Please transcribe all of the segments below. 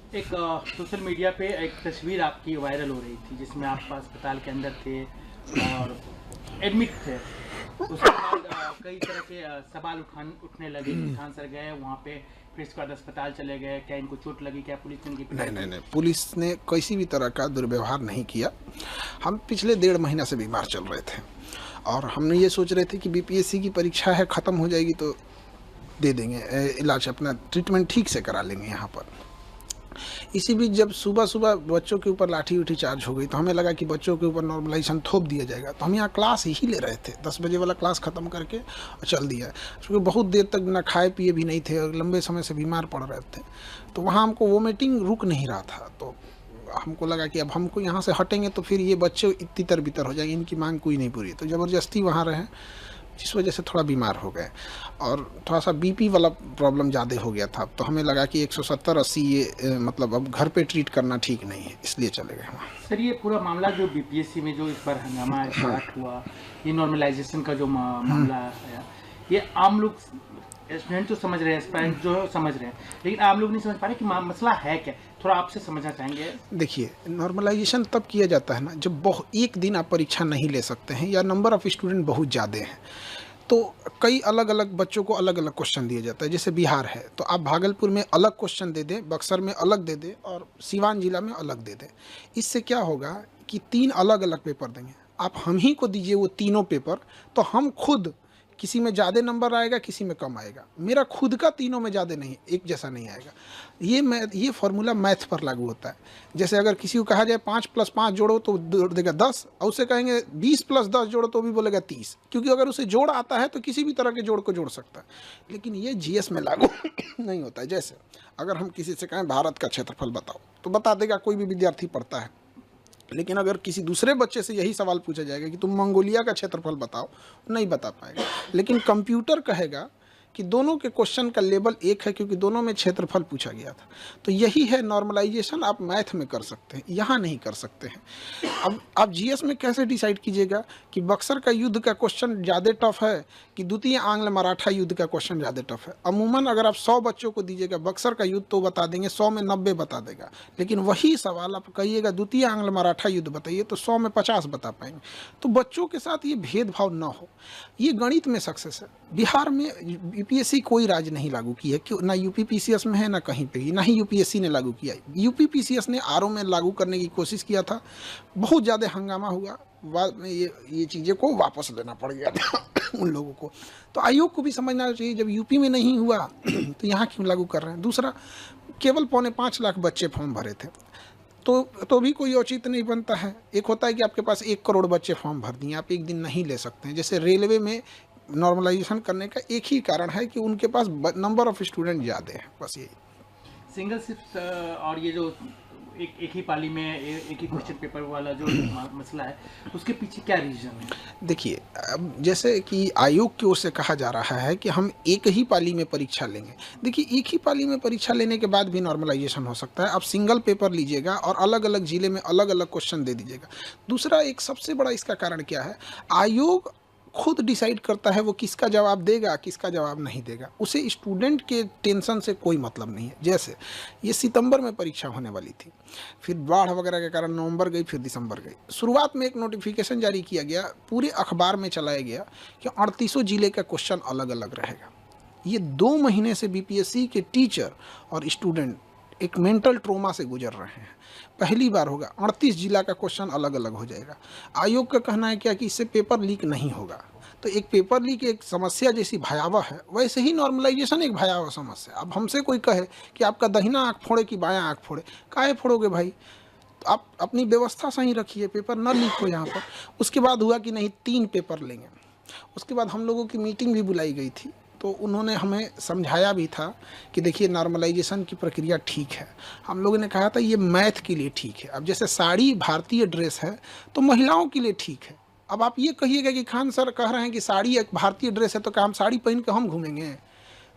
एक social media पे एक तस्वीर आपकी वायरल हो रही थी जिसमें आप अस्पताल के अंदर थे और एडमिट थे। उसके बाद कई तरह के सवाल उठने लगे। किसान सर गए वहाँ पे, फिर इसके बाद अस्पताल चले गए, क्या इनको चोट लगी, क्या पुलिस ने इनकी पिटाई नहीं की? नहीं, पुलिस ने किसी भी तरह का दुर्व्यवहार नहीं किया। हम पिछले 1.5 महीना से बीमार चल रहे थे और हमने ये सोच रहे थे कि बीपीएससी की परीक्षा है, ख़त्म हो जाएगी तो दे देंगे इलाज, अपना ट्रीटमेंट ठीक से करा लेंगे यहाँ पर। इसी बीच जब सुबह सुबह बच्चों के ऊपर लाठी उठी चार्ज हो गई तो हमें लगा कि बच्चों के ऊपर नॉर्मलाइजेशन थोप दिया जाएगा, तो हम यहाँ क्लास ही ले रहे थे। 10 बजे वाला क्लास ख़त्म करके और चल दिया, क्योंकि बहुत देर तक ना खाए पिए भी नहीं थे और लंबे समय से बीमार पड़ रहे थे। तो वहाँ हमको वोमिटिंग रुक नहीं रहा था, तो हमको लगा कि अब हमको यहाँ से हटेंगे तो फिर ये बच्चे तितर बितर हो जाएंगे, इनकी मांग कोई नहीं पूरी। तो ज़बरदस्ती वहाँ रहे, जिस वजह से थोड़ा बीमार हो गए और थोड़ा सा बीपी वाला प्रॉब्लम ज़्यादा हो गया था। तो हमें लगा कि 170-80 ये मतलब अब घर पे ट्रीट करना ठीक नहीं है, इसलिए चले गए वहाँ। सर, ये पूरा मामला जो बीपीएससी में जो इस बार हंगामा स्टार्ट हुआ, ये नॉर्मलाइजेशन का जो मामला है, ये आम लोग, स्टूडेंट तो समझ रहे हैं, एस्पायरेंट जो समझ रहे हैं, लेकिन आम लोग नहीं समझ पा रहे कि मसला है क्या। थोड़ा आपसे समझना चाहेंगे। देखिए, नॉर्मलाइजेशन तब किया जाता है ना जब बहुत एक दिन आप परीक्षा नहीं ले सकते हैं या नंबर ऑफ़ स्टूडेंट बहुत ज़्यादा हैं, तो कई अलग अलग बच्चों को अलग अलग क्वेश्चन दिया जाता है। जैसे बिहार है तो आप भागलपुर में अलग क्वेश्चन दे दें, बक्सर में अलग दे दें और सिवान जिला में अलग दे दें। इससे क्या होगा कि 3 अलग अलग पेपर देंगे, आप हम ही को दीजिए वो तीनों पेपर, तो हम खुद किसी में ज़्यादा नंबर आएगा, किसी में कम आएगा। मेरा खुद का तीनों में ज़्यादा नहीं, एक जैसा नहीं आएगा। ये फार्मूला मैथ पर लागू होता है। जैसे अगर किसी को कहा जाए 5 + 5 जोड़ो तो देगा 10, और उसे कहेंगे 20 + 10 जोड़ो तो भी बोलेगा 30, क्योंकि अगर उसे जोड़ आता है तो किसी भी तरह के जोड़ को जोड़ सकता है। लेकिन ये जीएस में लागू नहीं होता है। जैसे अगर हम किसी से कहें भारत का क्षेत्रफल बताओ तो बता देगा, कोई भी विद्यार्थी पढ़ता है। लेकिन अगर किसी दूसरे बच्चे से यही सवाल पूछा जाएगा कि तुम मंगोलिया का क्षेत्रफल बताओ, नहीं बता पाएगा। लेकिन कंप्यूटर कहेगा कि दोनों के क्वेश्चन का लेवल एक है, क्योंकि दोनों में क्षेत्रफल पूछा गया था। तो यही है नॉर्मलाइजेशन, आप मैथ में कर सकते हैं, यहाँ नहीं कर सकते हैं। अब आप जीएस में कैसे डिसाइड कीजिएगा कि बक्सर का युद्ध का क्वेश्चन ज़्यादा टफ है कि द्वितीय आंग्ल मराठा युद्ध का क्वेश्चन ज़्यादा टफ है। अमूमन अगर आप 100 बच्चों को दीजिएगा बक्सर का युद्ध तो बता देंगे, 100 में 90 बता देगा। लेकिन वही सवाल आप कहिएगा द्वितीय आंग्ल मराठा युद्ध बताइए तो 100 में 50 बता पाएंगे। तो बच्चों के साथ ये भेदभाव ना हो, ये गणित में सक्सेस है। बिहार में यूपीएससी कोई राज्य नहीं लागू की है, क्यों ना यूपीपीसीएस में है ना कहीं पे ही, ना ही यूपीएससी ने लागू किया है। यूपीपीसीएस ने आरओ में लागू करने की कोशिश किया था, बहुत ज़्यादा हंगामा हुआ, बाद में ये चीज़ें को वापस लेना पड़ गया था उन लोगों को। तो आयोग को भी समझना चाहिए, जब यूपी में नहीं हुआ तो यहाँ क्यों लागू कर रहे हैं। दूसरा, केवल 4.25 लाख बच्चे फॉर्म भरे थे, तो भी कोई औचित्य नहीं बनता है। एक होता है कि आपके पास 1 करोड़ बच्चे फॉर्म भर दिए, आप एक दिन नहीं ले सकते हैं। जैसे रेलवे में नॉर्मलाइजेशन करने का एक ही कारण है कि उनके पास नंबर ऑफ स्टूडेंट ज़्यादा है, बस यही। सिंगल शिफ्ट और ये जो एक ही पाली में एक ही क्वेश्चन पेपर वाला जो मसला है, उसके पीछे क्या रीजन है? देखिए, अब जैसे कि आयोग की ओर से कहा जा रहा है कि हम एक ही पाली में परीक्षा लेंगे। देखिए, एक ही पाली में परीक्षा लेने के बाद भी नॉर्मलाइजेशन हो सकता है। आप सिंगल पेपर लीजिएगा और अलग अलग जिले में अलग अलग क्वेश्चन दे दीजिएगा। दूसरा, एक सबसे बड़ा इसका कारण क्या है, आयोग खुद डिसाइड करता है वो किसका जवाब देगा, किसका जवाब नहीं देगा। उसे स्टूडेंट के टेंशन से कोई मतलब नहीं है। जैसे ये सितंबर में परीक्षा होने वाली थी, फिर बाढ़ वगैरह के कारण नवंबर गई, फिर दिसंबर गई। शुरुआत में एक नोटिफिकेशन जारी किया गया, पूरे अखबार में चलाया गया कि 38 जिले का क्वेश्चन अलग अलग रहेगा। ये 2 महीने से बीपीएससी के टीचर और स्टूडेंट एक मेंटल ट्रोमा से गुजर रहे हैं। पहली बार होगा 38 जिला का क्वेश्चन अलग अलग हो जाएगा। आयोग का कहना है क्या कि इससे पेपर लीक नहीं होगा। तो एक पेपर लीक एक समस्या जैसी भयावह है, वैसे ही नॉर्मलाइजेशन एक भयावह समस्या। अब हमसे कोई कहे कि आपका दाहिना आँख फोड़े कि बायां आँख फोड़े, काहे फोड़ोगे भाई? तो आप अपनी व्यवस्था सही रखिए, पेपर न लीक हो यहाँ पर। उसके बाद हुआ कि नहीं, 3 पेपर लेंगे। उसके बाद हम लोगों की मीटिंग भी बुलाई गई थी, तो उन्होंने हमें समझाया भी था कि देखिए नॉर्मलाइजेशन की प्रक्रिया ठीक है। हम लोगों ने कहा था ये मैथ के लिए ठीक है। अब जैसे साड़ी भारतीय ड्रेस है तो महिलाओं के लिए ठीक है। अब आप ये कहिएगा कि खान सर कह रहे हैं कि साड़ी एक भारतीय ड्रेस है तो क्या हम साड़ी पहन के हम घूमेंगे?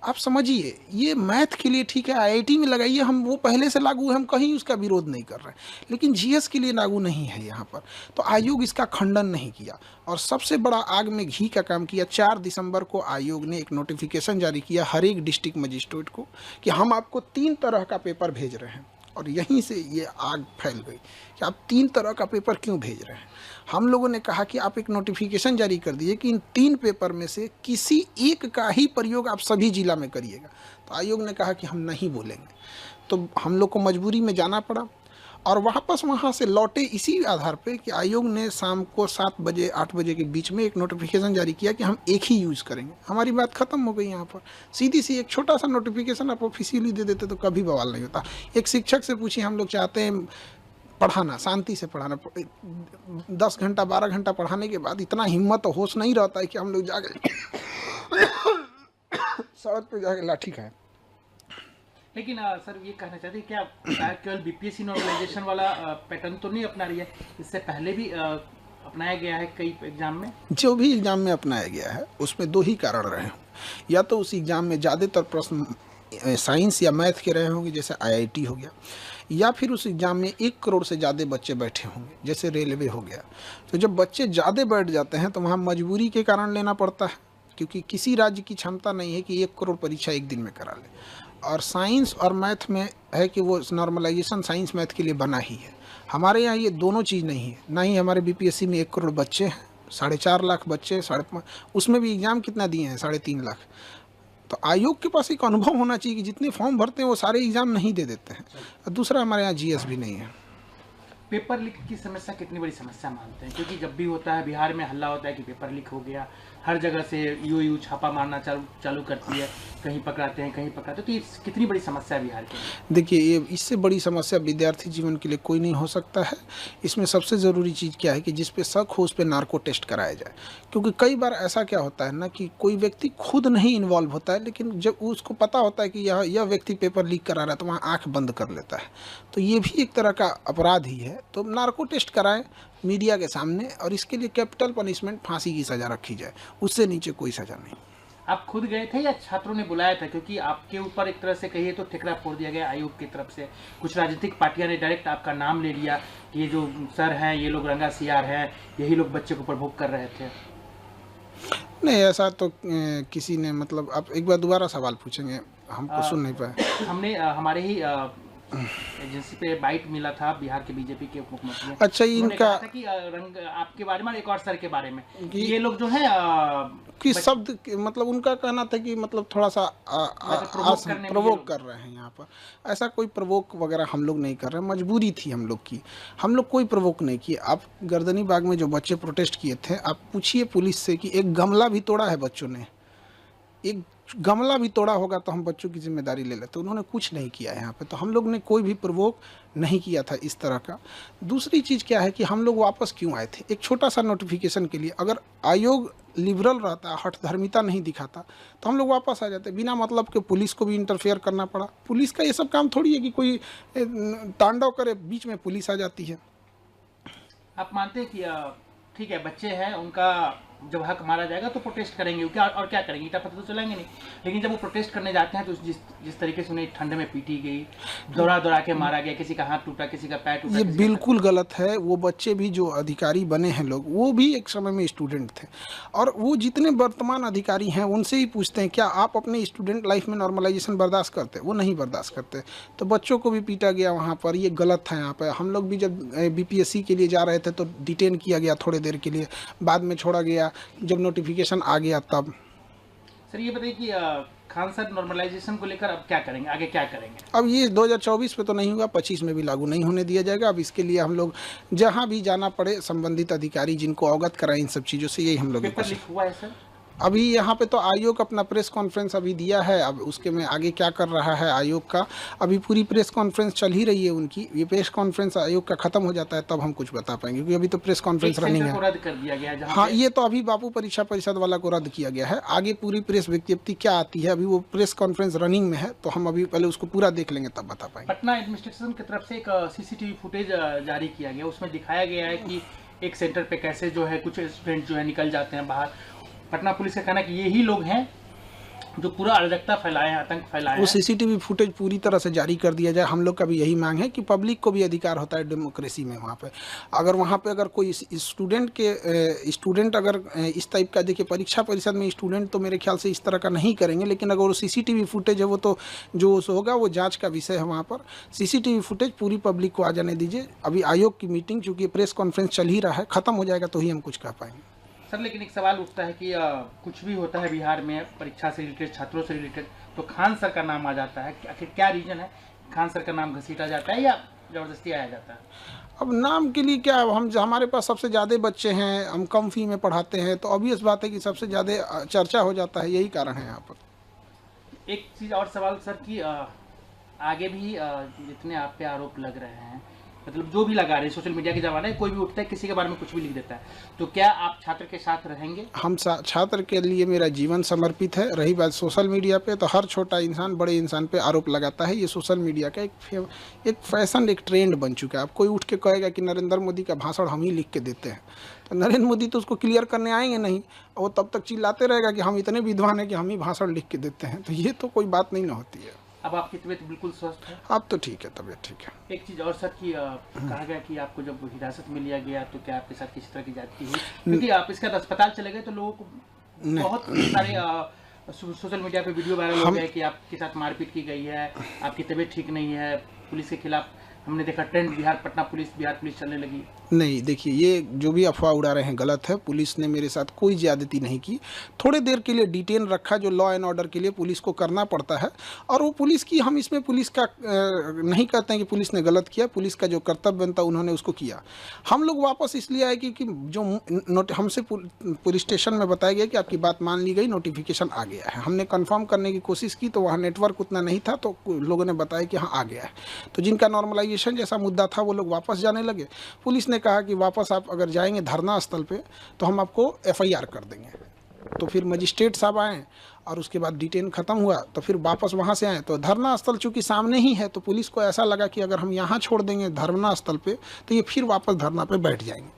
आप समझिए, ये मैथ के लिए ठीक है, आईआईटी में लगाइए, हम वो पहले से लागू है, हम कहीं उसका विरोध नहीं कर रहे हैं। लेकिन जीएस के लिए लागू नहीं है यहाँ पर। तो आयोग इसका खंडन नहीं किया और सबसे बड़ा आग में घी का काम किया। 4 दिसंबर को आयोग ने एक नोटिफिकेशन जारी किया हर एक डिस्ट्रिक्ट मजिस्ट्रेट को कि हम आपको 3 तरह का पेपर भेज रहे हैं और यहीं से ये आग फैल गई कि आप 3 तरह का पेपर क्यों भेज रहे हैं। हम लोगों ने कहा कि आप एक नोटिफिकेशन जारी कर दीजिए कि इन 3 पेपर में से किसी एक का ही प्रयोग आप सभी जिला में करिएगा। तो आयोग ने कहा कि हम नहीं बोलेंगे। तो हम लोग को मजबूरी में जाना पड़ा और वापस वहाँ से लौटे इसी आधार पे कि आयोग ने शाम को 7 बजे 8 बजे के बीच में एक नोटिफिकेशन जारी किया कि हम एक ही यूज़ करेंगे। हमारी बात ख़त्म हो गई यहाँ पर। सीधी सी एक छोटा सा नोटिफिकेशन आप ऑफिशियली दे देते तो कभी बवाल नहीं होता। एक शिक्षक से पूछिए, हम लोग चाहते हैं पढ़ाना, शांति से पढ़ाना, 10 घंटा 12 घंटा पढ़ाने के बाद इतना हिम्मत और होश नहीं रहता है कि हम लोग जाके सड़क पे जाके लाठी खाएं। लेकिन सर ये कहना चाहते हैं क्या केवल बीपीएससी नॉर्मलाइजेशन वाला पैटर्न तो नहीं अपना रही है, इससे पहले भी अपनाया गया है कई एग्जाम में? जो भी एग्जाम में अपनाया गया है उसमें 2 ही कारण रहे हों। या तो उस एग्जाम में ज़्यादातर प्रश्न साइंस या मैथ के रहे होंगे जैसे आईआईटी हो गया, या फिर उस एग्ज़ाम में 1 करोड़ से ज़्यादा बच्चे बैठे होंगे जैसे रेलवे हो गया। तो जब बच्चे ज़्यादा बैठ जाते हैं तो वहाँ मजबूरी के कारण लेना पड़ता है, क्योंकि किसी राज्य की क्षमता नहीं है कि 1 करोड़ परीक्षा एक दिन में करा ले। और साइंस और मैथ में है कि वो नॉर्मलाइजेशन साइंस मैथ के लिए बना ही है। हमारे यहाँ ये दोनों चीज़ नहीं है। ना ही हमारे बीपीएससी में 1 करोड़ बच्चे हैं, 4.5 लाख बच्चे, उसमें भी एग्ज़ाम कितना दिए हैं, 3.5 लाख। तो आयोग के पास एक अनुभव होना चाहिए कि जितने फॉर्म भरते हैं वो सारे एग्ज़ाम नहीं दे देते हैं। और दूसरा, हमारे यहाँ जीएस भी नहीं है। पेपर लीक की समस्या कितनी बड़ी समस्या मानते हैं? क्योंकि जब भी होता है बिहार में हल्ला होता है कि पेपर लीक हो गया, हर जगह से यूयू छापा मारना चालू करती है, कहीं पकड़ाते हैं कहीं पकड़ाते हैं, तो ये कितनी बड़ी समस्या है बिहार की? देखिए, ये इससे बड़ी समस्या विद्यार्थी जीवन के लिए कोई नहीं हो सकता है। इसमें सबसे ज़रूरी चीज़ क्या है कि जिस पे शक हो उस पे नार्को टेस्ट कराया जाए। क्योंकि कई बार ऐसा क्या होता है ना कि कोई व्यक्ति खुद नहीं इन्वॉल्व होता है, लेकिन जब उसको पता होता है कि यह व्यक्ति पेपर लीक करा रहा है तो वहाँ आँख बंद कर लेता है। तो ये भी एक तरह का अपराध ही है। तो नार्को टेस्ट कराएं मीडिया के सामने, और इसके लिए कैपिटल पनिशमेंट, फांसी की सज़ा रखी जाए, उससे नीचे कोई सज़ा नहीं। आप खुद गए थे या छात्रों ने बुलाया था? क्योंकि आपके ऊपर एक तरह से कहिए तो ठिकरा फोड़ दिया गया आयोग की तरफ से। कुछ राजनीतिक पार्टियां ने डायरेक्ट आपका नाम ले लिया कि ये जो सर हैं ये लोग रंगा सियार हैं, यही लोग बच्चे को प्रभुक कर रहे थे। नहीं, ऐसा तो किसी ने, मतलब आप एक बार दोबारा सवाल पूछेंगे, हमको सुन नहीं पाए। हमने हमारे ही एजेंसी पे बाइट मिला था बिहार के बीजेपी के उप मुख्यमंत्री। अच्छा, इनका कि रंग आपके बारे में, एक और सर के बारे में, ये लोग जो है कि शब्द, मतलब उनका कहना था कि मतलब थोड़ा सा प्रवोक कर रहे हैं यहाँ पर। ऐसा कोई प्रवोक वगैरह हम लोग नहीं कर रहे, मजबूरी थी हम लोग की। हम लोग कोई प्रवोक नहीं किए। आप गर्दनी बाग में जो बच्चे प्रोटेस्ट किए थे, आप पूछिए पुलिस से कि एक गमला भी तोड़ा है बच्चों ने, एक गमला भी तोड़ा होगा तो हम बच्चों की जिम्मेदारी ले लेते। उन्होंने कुछ नहीं किया यहाँ पे। तो हम लोग ने कोई भी प्रवोक नहीं किया था इस तरह का। दूसरी चीज़ क्या है कि हम लोग वापस क्यों आए थे, एक छोटा सा नोटिफिकेशन के लिए। अगर आयोग लिबरल रहता, हठधर्मिता नहीं दिखाता, तो हम लोग वापस आ जाते। बिना मतलब के पुलिस को भी इंटरफेयर करना पड़ा। पुलिस का ये सब काम थोड़ी है कि कोई तांडव करे, बीच में पुलिस आ जाती है। आप मानते हैं कि ठीक है, बच्चे हैं, उनका जब हक मारा जाएगा तो प्रोटेस्ट करेंगे, क्या और क्या करेंगे, ईटा पत्थर तो चलेंगे नहीं। लेकिन जब वो प्रोटेस्ट करने जाते हैं तो जिस तरीके से उन्हें ठंड में पीटी गई, दौड़ा के मारा गया, किसी का हाथ टूटा, किसी का पैर टूटा, ये बिल्कुल गलत है। वो बच्चे भी जो अधिकारी बने हैं लोग, वो भी एक समय में स्टूडेंट थे। और वो जितने वर्तमान अधिकारी हैं उनसे ही पूछते हैं क्या आप अपने स्टूडेंट लाइफ में नॉर्मलाइजेशन बर्दाश्त करते? वो नहीं बर्दाश्त करते। तो बच्चों को भी पीटा गया वहाँ पर, ये गलत है। यहाँ पर हम लोग भी जब बीपीएससी के लिए जा रहे थे तो डिटेन किया गया थोड़ी देर के लिए, बाद में छोड़ा गया जब नोटिफिकेशन आ गया तब। सर ये बताइए कि खान सर नॉर्मलाइजेशन को लेकर अब क्या करेंगे, आगे क्या करेंगे? अब ये 2024 पे तो नहीं हुआ, 25 में भी लागू नहीं होने दिया जाएगा। अब इसके लिए हम लोग जहां भी जाना पड़े, संबंधित अधिकारी जिनको अवगत कराएं इन सब चीज़ों से, यही हम लोग। पेपर लीक हुआ है सर? अभी यहाँ पे तो आयोग अपना प्रेस कॉन्फ्रेंस अभी दिया है। अब उसके में आगे क्या कर रहा है आयोग का, अभी पूरी प्रेस कॉन्फ्रेंस चल ही रही है उनकी। ये प्रेस कॉन्फ्रेंस आयोग का खत्म हो जाता है तब हम कुछ बता पाएंगे, क्योंकि अभी तो प्रेस कॉन्फ्रेंस रनिंग है। रद्द कर दिया गया है। हाँ, ये तो अभी बापू परीक्षा परिषद वाला को रद्द किया गया है। आगे पूरी प्रेस विज्ञप्ति क्या आती है, अभी वो प्रेस कॉन्फ्रेंस रनिंग में है, तो हम अभी पहले उसको पूरा देख लेंगे तब बता पाएंगे। पटना एडमिनिस्ट्रेशन की तरफ से एक CCTV फुटेज जारी किया गया, उसमें दिखाया गया है कि एक सेंटर पे कैसे जो है कुछ स्टूडेंट जो है निकल जाते हैं बाहर। पटना पुलिस का कहना है कि यही लोग हैं जो पूरा अराजकता फैलाए हैं, आतंक फैलाए वो हैं। सीसीटीवी फुटेज पूरी तरह से जारी कर दिया जाए। हम लोग का भी यही मांग है कि पब्लिक को भी अधिकार होता है डेमोक्रेसी में। वहाँ पे अगर कोई स्टूडेंट अगर इस टाइप का, देखिए परीक्षा परिषद में स्टूडेंट तो मेरे ख्याल से इस तरह का नहीं करेंगे, लेकिन अगर वो सीसीटीवी फुटेज है वो तो जो होगा वो जांच का विषय है। वहाँ पर सीसीटीवी फुटेज पूरी पब्लिक को आ जाने दीजिए। अभी आयोग की मीटिंग, चूँकि प्रेस कॉन्फ्रेंस चल ही रहा है, ख़त्म हो जाएगा तो ही हम कुछ कह पाएंगे। सर लेकिन एक सवाल उठता है कि कुछ भी होता है बिहार में परीक्षा से रिलेटेड, छात्रों से रिलेटेड, तो खान सर का नाम आ जाता है। आखिर क्या रीजन है, खान सर का नाम घसीटा जाता है या ज़बरदस्ती आया जाता है? अब नाम के लिए क्या, हमारे पास सबसे ज़्यादा बच्चे हैं, हम कम फी में पढ़ाते हैं, तो ऑब्वियस बात है कि सबसे ज़्यादा चर्चा हो जाता है, यही कारण है यहाँ पर। एक चीज़ और सवाल सर कि आगे भी जितने आप पे आरोप लग रहे हैं, मतलब जो भी लगा रहे हैं, सोशल मीडिया के ज़माने में कोई भी उठता है, किसी के बारे में कुछ भी लिख देता है, तो क्या आप छात्र के साथ रहेंगे? हम छात्र के लिए मेरा जीवन समर्पित है। रही बात सोशल मीडिया पे, तो हर छोटा इंसान बड़े इंसान पे आरोप लगाता है। ये सोशल मीडिया का एक फैशन, एक ट्रेंड बन चुका है। अब कोई उठ के कहेगा कि नरेंद्र मोदी का भाषण हम ही लिख के देते हैं, तो नरेंद्र मोदी तो उसको क्लियर करने आएंगे नहीं, वो तब तक चिल्लाते रहेगा कि हम इतने विद्वान हैं कि हम ही भाषण लिख के देते हैं। तो ये तो कोई बात नहीं ना होती है। अब आपकी तबीयत बिल्कुल स्वस्थ है? अब तो ठीक है, तबीयत ठीक है। एक चीज़ और सर कि कहा गया कि आपको जब हिरासत में लिया गया तो क्या आपके साथ किसी तरह की ज्यादती हुई? क्योंकि आप इसके बाद अस्पताल चले गए तो लोगों को बहुत सारे सोशल मीडिया पे वीडियो वायरल हो गए कि आपके साथ मारपीट की गई है, आपकी तबीयत ठीक नहीं है, पुलिस के खिलाफ हमने देखा ट्रेंड बिहार पुलिस चलने लगी। नहीं, देखिए ये जो भी अफवाह उड़ा रहे हैं गलत है। पुलिस ने मेरे साथ कोई ज़्यादती नहीं की। थोड़े देर के लिए डिटेन रखा, जो लॉ एंड ऑर्डर के लिए पुलिस को करना पड़ता है, और वो पुलिस की, हम इसमें पुलिस का नहीं कहते हैं कि पुलिस ने गलत किया। पुलिस का जो कर्तव्य बनता उन्होंने उसको किया। हम लोग वापस इसलिए आए कि जो हमसे पुलिस स्टेशन में बताया गया कि आपकी बात मान ली गई, नोटिफिकेशन आ गया है। हमने कन्फर्म करने की कोशिश की तो वहाँ नेटवर्क उतना नहीं था, तो लोगों ने बताया कि हाँ आ गया है। तो जिनका नॉर्मलाइजेशन जैसा मुद्दा था वो लोग वापस जाने लगे। पुलिस ने कहा कि वापस आप अगर जाएंगे धरना स्थल पे तो हम आपको एफआईआर कर देंगे। तो फिर मजिस्ट्रेट साहब आए और उसके बाद डिटेन खत्म हुआ, तो फिर वापस वहाँ से आए। तो धरना स्थल चूँकि सामने ही है, तो पुलिस को ऐसा लगा कि अगर हम यहाँ छोड़ देंगे धरना स्थल पे तो ये फिर वापस धरना पे बैठ जाएंगे,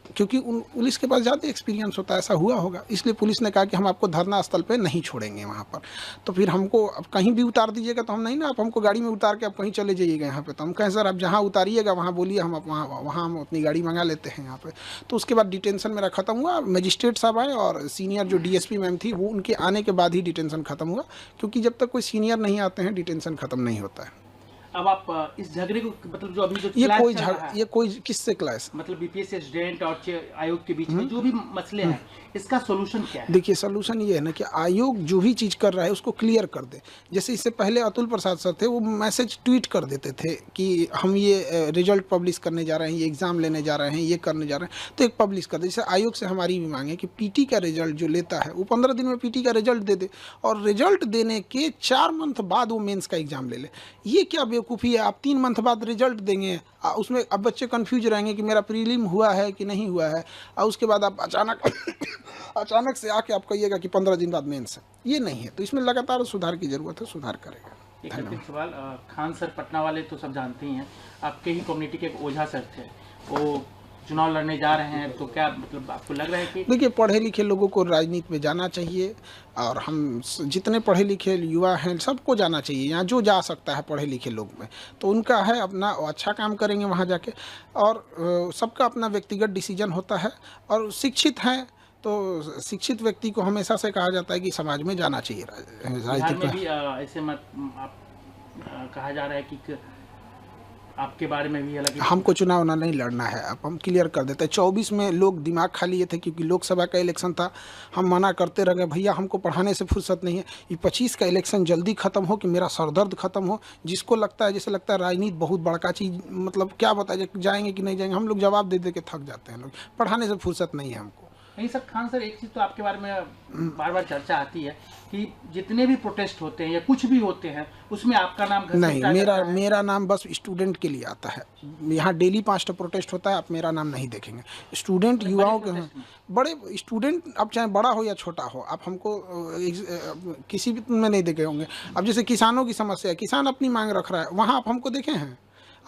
क्योंकि पुलिस के पास ज़्यादा एक्सपीरियंस होता है, ऐसा हुआ होगा। इसलिए पुलिस ने कहा कि हम आपको धरना स्थल पे नहीं छोड़ेंगे वहाँ पर। तो फिर हमको अब कहीं भी उतार दीजिएगा तो हम नहीं ना, आप हमको गाड़ी में उतार के आप कहीं चले जाइएगा यहाँ पे। तो हम कहें सर आप जहाँ उतारिएगा वहाँ बोलिए, हम वहाँ हम अपनी गाड़ी मंगा लेते हैं यहाँ पे। तो उसके बाद डिटेंशन मेरा खत्म हुआ। मजिस्ट्रेट साहब आए और सीनियर जो डीएसपी मैम थी, वो उनके आने के बाद ही डिटेंशन खत्म हुआ, क्योंकि जब तक कोई सीनियर नहीं आते हैं डिटेंशन खत्म नहीं होता है। अब आप इस झगड़े को, मतलब जो अभी जो ये कोई किससे क्लास, मतलब बीपीएससी स्टूडेंट और आयोग के बीच में जो भी मसले हैं, इसका सोल्यूशन क्या है? देखिए सोल्यूशन ये है ना कि आयोग जो भी चीज़ कर रहा है उसको क्लियर कर दे। जैसे इससे पहले अतुल प्रसाद सर थे, वो मैसेज ट्वीट कर देते थे कि हम ये रिजल्ट पब्लिश करने जा रहे हैं, ये एग्ज़ाम लेने जा रहे हैं, ये करने जा रहे हैं, तो एक पब्लिश कर दे। जैसे आयोग से हमारी भी मांग है कि पीटी का रिजल्ट जो लेता है वो 15 दिन में पीटी का रिजल्ट दे दे, और रिजल्ट देने के 4 मंथ बाद वो मेंस का एग्ज़ाम ले ले। ये क्या बेवकूफ़ी है? आप 3 मंथ बाद रिजल्ट देंगे, उसमें अब बच्चे कंफ्यूज रहेंगे कि मेरा प्रीलिम हुआ है कि नहीं हुआ है, और उसके बाद आप अचानक से आके आप कहिएगा कि 15 दिन बाद मेंस है। ये नहीं है। तो इसमें लगातार सुधार की ज़रूरत है, सुधार करेगा। एक अंतिम सवाल, खान सर पटना वाले तो सब जानते ही हैं, आपके ही कम्युनिटी के एक ओझा सर थे, वो चुनाव लड़ने जा रहे हैं, तो क्या मतलब आपको लग रहा है कि? देखिए पढ़े लिखे लोगों को राजनीति में जाना चाहिए, और हम जितने पढ़े लिखे युवा हैं सबको जाना चाहिए। यहाँ जो जा सकता है पढ़े लिखे लोग में, तो उनका है अपना अच्छा काम करेंगे वहाँ जाके, और सबका अपना व्यक्तिगत डिसीजन होता है। और शिक्षित हैं तो शिक्षित व्यक्ति को हमेशा से कहा जाता है कि समाज में जाना चाहिए। राजनीति में भी ऐसे मत आप कहा जा रहा है कि आपके बारे में भी अलग, हमको चुनाव ना नहीं लड़ना है। अब हम क्लियर कर देते हैं। 24 में लोग दिमाग खा लिए थे क्योंकि लोकसभा का इलेक्शन था, हम मना करते रह गए, भैया हमको पढ़ाने से फुर्सत नहीं है, ये 25 का इलेक्शन जल्दी ख़त्म हो कि मेरा सरदर्द ख़त्म हो। जिसको लगता है, जैसे लगता है राजनीति बहुत बड़का चीज़, मतलब क्या बताए जाएंगे कि नहीं जाएंगे, हम लोग जवाब दे दे के थक जाते हैं। लोग पढ़ाने से फुर्सत नहीं है हमको। नहीं सर, खान सर एक चीज़ तो आपके बारे में बार बार चर्चा आती है कि जितने भी प्रोटेस्ट होते हैं या कुछ भी होते हैं उसमें आपका नाम नहीं, मेरा नाम बस स्टूडेंट के लिए आता है। यहाँ डेली 5 प्रोटेस्ट होता है, आप मेरा नाम नहीं देखेंगे। स्टूडेंट युवाओं के, बड़े स्टूडेंट, अब चाहे बड़ा हो या छोटा हो, आप हमको किसी भी में नहीं देखे होंगे। अब जैसे किसानों की समस्या है, किसान अपनी मांग रख रहा है, वहाँ आप हमको देखे हैं?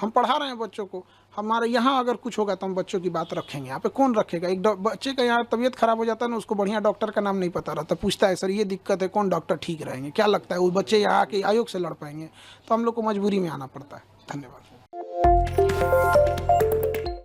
हम पढ़ा रहे हैं बच्चों को, हमारे यहाँ अगर कुछ होगा तो हम बच्चों की बात रखेंगे। यहाँ पे कौन रखेगा? एक बच्चे का यहाँ तबीयत खराब हो जाता है ना, उसको बढ़िया डॉक्टर का नाम नहीं पता रहता, पूछता है सर ये दिक्कत है, कौन डॉक्टर ठीक रहेंगे? क्या लगता है वो बच्चे यहाँ आके आयोग से लड़ पाएंगे? तो हम लोग को मजबूरी में आना पड़ता है। धन्यवाद।